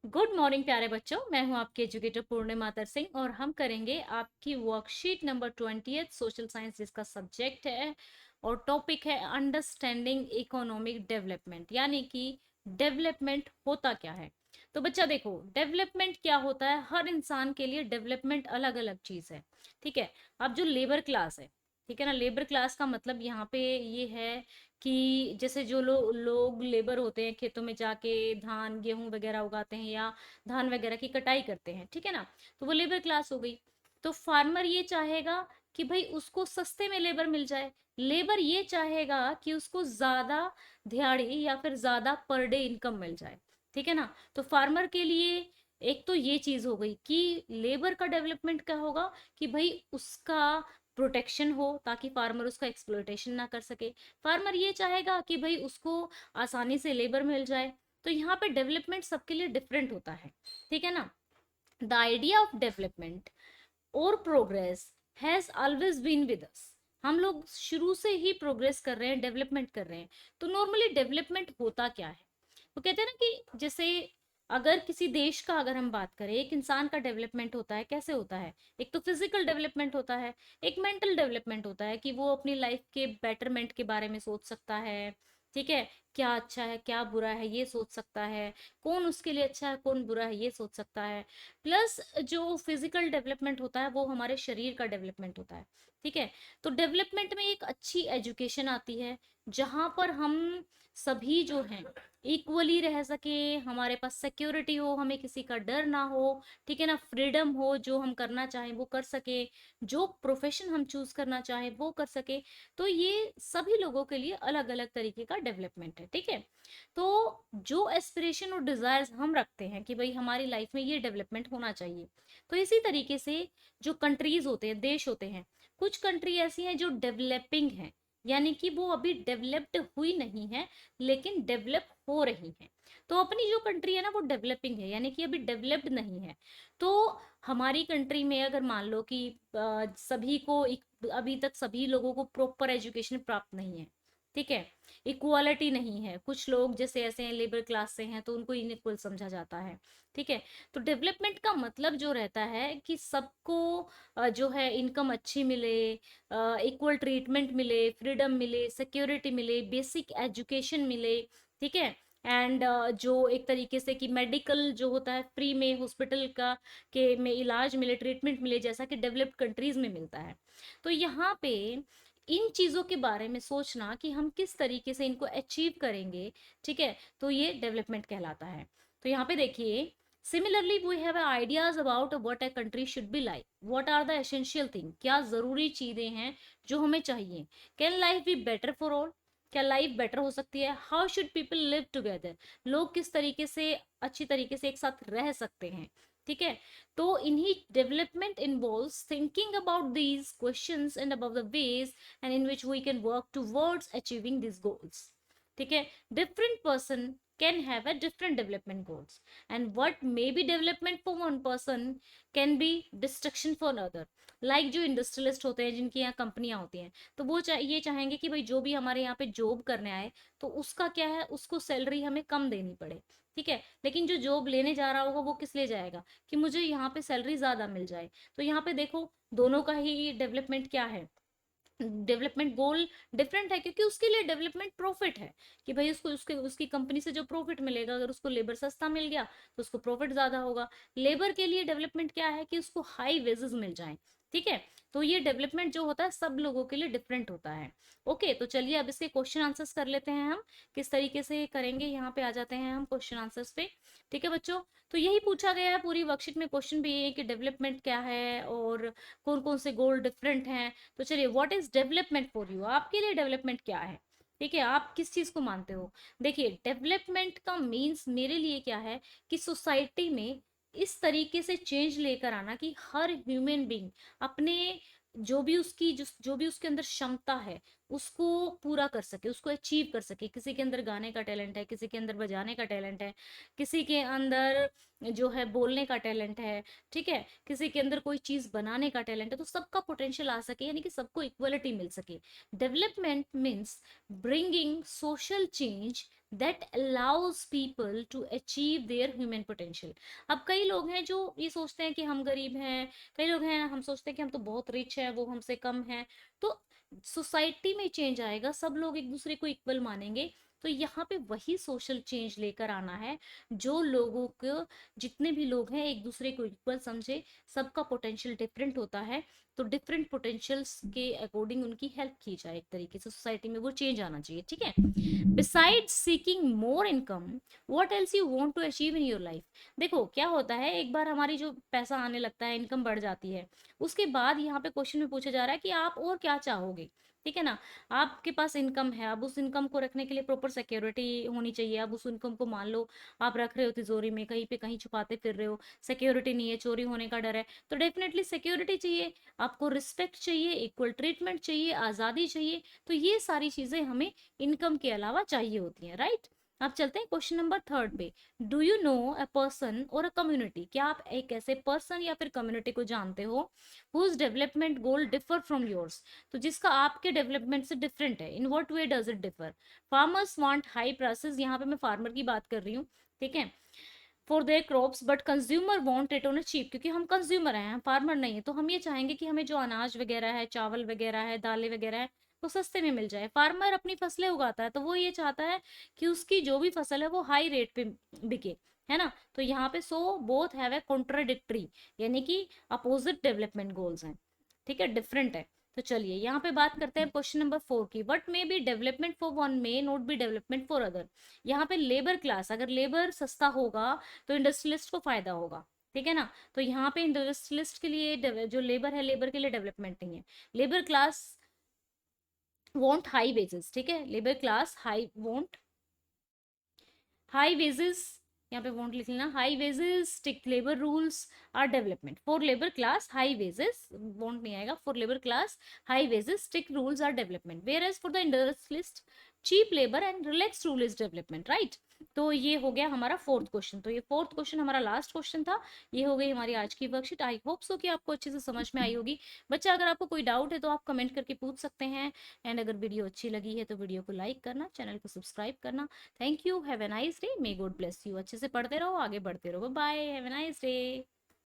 Good morning प्यारे बच्चों, मैं हूं आपकी एजुकेटर पूर्णिमा सिंह और हम करेंगे आपकी वर्कशीट नंबर 20 सोशल साइंस, जिसका सब्जेक्ट है और टॉपिक है अंडरस्टैंडिंग इकोनॉमिक डेवलपमेंट, यानी कि डेवलपमेंट होता क्या है। तो बच्चा देखो, डेवलपमेंट क्या होता है। हर इंसान के लिए डेवलपमेंट अलग अलग चीज है। ठीक है। अब जो लेबर क्लास है, ठीक है ना, लेबर क्लास का मतलब यहाँ पे ये है कि जैसे जो लोग लेबर होते हैं, खेतों में जाके धान गेहूं वगैरह उगाते हैं या धान वगैरह की कटाई करते हैं, ठीक है ना, तो वो लेबर क्लास हो गई। तो फार्मर ये चाहेगा कि भाई उसको सस्ते में लेबर मिल जाए। लेबर ये चाहेगा कि उसको ज्यादा दिहाड़ी या फिर ज्यादा पर डे इनकम मिल जाए। ठीक है ना। तो फार्मर के लिए एक तो ये चीज हो गई कि लेबर का डेवलपमेंट क्या होगा कि भाई उसका प्रोटेक्शन हो, ताकि फार्मर उसका एक्सप्लॉयटेशन ना कर सके। फार्मर ये चाहेगा कि भाई उसको आसानी से लेबर मिल जाए। तो यहाँ पे डेवलपमेंट सबके लिए डिफरेंट होता है। ठीक है ना। द आइडिया ऑफ डेवलपमेंट और progress has always been with us. हम लोग शुरू से ही प्रोग्रेस कर रहे हैं, डेवलपमेंट कर रहे हैं। तो नॉर्मली डेवलपमेंट होता क्या है, वो कहते हैं ना कि जैसे अगर किसी देश का अगर हम बात करें, एक इंसान का डेवलपमेंट होता है, कैसे होता है। एक तो फिजिकल डेवलपमेंट होता है, एक मेंटल डेवलपमेंट होता है कि वो अपनी लाइफ के बेटरमेंट के बारे में सोच सकता है। ठीक है। क्या अच्छा है क्या बुरा है ये सोच सकता है। कौन उसके लिए अच्छा है कौन बुरा है ये सोच सकता है। प्लस जो फिजिकल डेवलपमेंट होता है वो हमारे शरीर का डेवलपमेंट होता है। ठीक है। तो डेवलपमेंट में एक अच्छी एजुकेशन आती है, जहां पर हम सभी जो हैं इक्वली रह सके, हमारे पास सिक्योरिटी हो, हमें किसी का डर ना हो। ठीक है ना। फ्रीडम हो, जो हम करना चाहें वो कर सके, जो प्रोफेशन हम चूज करना चाहें वो कर सके। तो ये सभी लोगों के लिए अलग अलग तरीके का डेवलपमेंट है। ठीक है। तो जो एस्पिरेशन और डिजायर्स हम रखते हैं कि भाई हमारी लाइफ में ये डेवलपमेंट होना चाहिए, तो इसी तरीके से जो कंट्रीज होते हैं, देश होते हैं, कुछ कंट्री ऐसी हैं जो डेवलपिंग हैं, यानी कि वो अभी डेवलप्ड हुई नहीं है लेकिन डेवलप हो रही है। तो अपनी जो कंट्री है ना वो डेवलपिंग है, यानी कि अभी डेवलप्ड नहीं है। तो हमारी कंट्री में अगर मान लो कि सभी को अभी तक सभी लोगों को प्रॉपर एजुकेशन प्राप्त नहीं है। ठीक है। इक्वालिटी नहीं है, कुछ लोग जैसे ऐसे हैं लेबर क्लास से हैं तो उनको इनइक्वल समझा जाता है। ठीक है। तो डेवलपमेंट का मतलब जो रहता है कि सबको जो है इनकम अच्छी मिले, इक्वल ट्रीटमेंट मिले, फ्रीडम मिले, सिक्योरिटी मिले, बेसिक एजुकेशन मिले। ठीक है। एंड जो एक तरीके से कि मेडिकल जो होता है फ्री में हॉस्पिटल का के में इलाज मिले, ट्रीटमेंट मिले, जैसा कि डेवलप्ड कंट्रीज में मिलता है। तो यहाँ पे इन चीजों के बारे में सोचना कि हम किस तरीके से इनको अचीव करेंगे, ठीक है, तो ये डेवलपमेंट कहलाता है। तो यहाँ पे देखिए, similarly we have ideas about what a country should be like, what are the essential thing, क्या जरूरी चीजें हैं जो हमें चाहिए। Can life be better for all, क्या लाइफ बेटर हो सकती है। How should people live together, लोग किस तरीके से अच्छी तरीके से एक साथ रह सकते हैं। ठीक है। तो इन्हीं development involves thinking about these questions and about the ways and in which we can work towards achieving these goals. ठीक है। different person can have a different development goals, and what may be development for one person can be destruction for another. like जो industrialist होते हैं, जिनकी यहाँ कंपनियां होती हैं, तो वो ये चाहेंगे कि भाई जो भी हमारे यहाँ पे जॉब करने आए तो उसका क्या है, उसको सैलरी हमें कम देनी पड़े। ठीक है। लेकिन जो जॉब लेने जा रहा होगा वो किस लिए जाएगा, कि मुझे यहाँ पे सैलरी ज्यादा मिल जाए। तो यहाँ पे देखो, दोनों का ही डेवलपमेंट क्या है, डेवलपमेंट गोल डिफरेंट है, क्योंकि उसके लिए डेवलपमेंट प्रॉफिट है कि भाई उसको उसके उसकी कंपनी से जो प्रॉफिट मिलेगा, अगर उसको लेबर सस्ता मिल गया तो उसको प्रॉफिट ज्यादा होगा। लेबर के लिए डेवलपमेंट क्या है कि उसको हाई वेजेस मिल जाए। ठीक है। तो ये डेवलपमेंट जो होता है सब लोगों के लिए डिफरेंट होता है। ओके, तो चलिए अब इसके क्वेश्चन आंसर्स कर लेते हैं हम, किस तरीके से करेंगे। यहाँ पे आ जाते हैं हम क्वेश्चन आंसर्स पे। ठीक है बच्चों। तो यही पूछा गया है पूरी वर्कशीट में, क्वेश्चन भी ये है कि डेवलपमेंट क्या है और कौन कौन से गोल डिफरेंट हैं। तो चलिए, what is development for you, आपके लिए डेवलपमेंट क्या है। ठीक है, आप किस चीज को मानते हो। देखिए, डेवलपमेंट का मीन्स मेरे लिए क्या है कि सोसाइटी में इस तरीके से चेंज लेकर आना कि हर ह्यूमन बीइंग अपने जो भी उसके अंदर क्षमता है उसको पूरा कर सके, उसको अचीव कर सके। किसी के अंदर गाने का टैलेंट है, किसी के अंदर बजाने का टैलेंट है, किसी के अंदर जो है बोलने का टैलेंट है। ठीक है। किसी के अंदर कोई चीज बनाने का टैलेंट है, तो सबका पोटेंशियल आ सके, यानी कि सबको इक्वलिटी मिल सके। Development means bringing social change that allows people to achieve their human potential। अब कई लोग हैं जो ये सोचते हैं कि हम गरीब हैं, कई लोग हैं हम सोचते हैं कि हम तो बहुत रिच हैं, वो हमसे कम हैं। तो सोसाइटी में चेंज आएगा, सब लोग एक दूसरे को इक्वल मानेंगे। तो यहाँ पे वही सोशल चेंज लेकर आना है, जो लोगों को, जितने भी लोग हैं एक दूसरे को इक्वल समझे। सबका पोटेंशियल डिफरेंट होता है, तो डिफरेंट पोटेंशियल्स के अकॉर्डिंग उनकी हेल्प की जाए, एक तरीके से सोसाइटी में वो चेंज आना चाहिए, ठीक है। Beside seeking more income, what else you want to achieve in your life. देखो क्या होता है, एक बार हमारी जो पैसा आने लगता है, इनकम बढ़ जाती है, उसके बाद यहाँ पे क्वेश्चन में पूछा जा रहा है कि आप और क्या चाहोगे, ठीक है ना। आपके पास इनकम है, अब उस इनकम को रखने के लिए प्रॉपर सिक्योरिटी होनी चाहिए। अब उस इनकम को मान लो आप रख रहे हो तिजोरी में, कहीं पे कहीं छुपाते फिर रहे हो, सिक्योरिटी नहीं है, चोरी होने का डर है, तो डेफिनेटली सिक्योरिटी चाहिए, आपको रिस्पेक्ट चाहिए, इक्वल ट्रीटमेंट चाहिए, आज़ादी चाहिए। तो ये सारी चीज़ें हमें इनकम के अलावा चाहिए होती हैं, राइट। अब चलते हैं क्वेश्चन नंबर थर्ड पे। Do you know a person और अ कम्युनिटी, क्या आप एक ऐसे पर्सन या फिर कम्युनिटी को जानते हो whose development goal differ from yours, तो जिसका आपके डेवलपमेंट से डिफरेंट है। In what way does it differ. Farmers want high prices, यहाँ पे मैं फार्मर की बात कर रही हूँ, ठीक है, for their crops, but consumer want it on a cheap, क्योंकि हम कंज्यूमर हैं, हम फार्मर नहीं है, तो हम ये चाहेंगे कि हमें जो अनाज वगैरह है, चावल वगैरह है, दालें वगैरह है, वो सस्ते में मिल जाए। फार्मर अपनी फसलें उगाता है, तो वो ये चाहता है कि उसकी जो भी फसल है वो हाई रेट पे बिके, है ना। तो यहाँ पे so both have a contradictory, यानी कि अपोजिट डेवलपमेंट गोल्स हैं, ठीक है, डिफरेंट है। तो चलिए यहाँ पे बात करते हैं क्वेश्चन नंबर 4 की। What may be development for one may not be development for other. यहाँ पे लेबर क्लास, अगर लेबर सस्ता होगा तो इंडस्ट्रियलिस्ट को फायदा होगा, ठीक है ना। तो यहाँ पे इंडस्ट्रियलिस्ट के लिए जो लेबर है, लेबर के लिए डेवलपमेंट नहीं है। Labour class want high wages, ठीक है, labour class high want high wages, यहाँ पे वॉन्ट लिख लेना, high wages, strict labour rules are development for labour class, high wages, want नहीं आएगा, for labour class high wages, strict rules are development, whereas for the industrialist cheap labour and relax rule is development, right. तो ये हो गया हमारा fourth question. तो ये fourth question हमारा लास्ट क्वेश्चन था। ये हो गई हमारी आज की वर्कशीट। आई होप सो कि आपको अच्छे से समझ में आई होगी। बच्चा अगर आपको कोई डाउट है तो आप कमेंट करके पूछ सकते हैं। एंड अगर वीडियो अच्छी लगी है तो वीडियो को लाइक करना, चैनल को सब्सक्राइब करना। Thank you, have a nice day, may God bless you. अच्छे से पढ़ते रहो, आगे बढ़ते रहो, bye, have a nice day.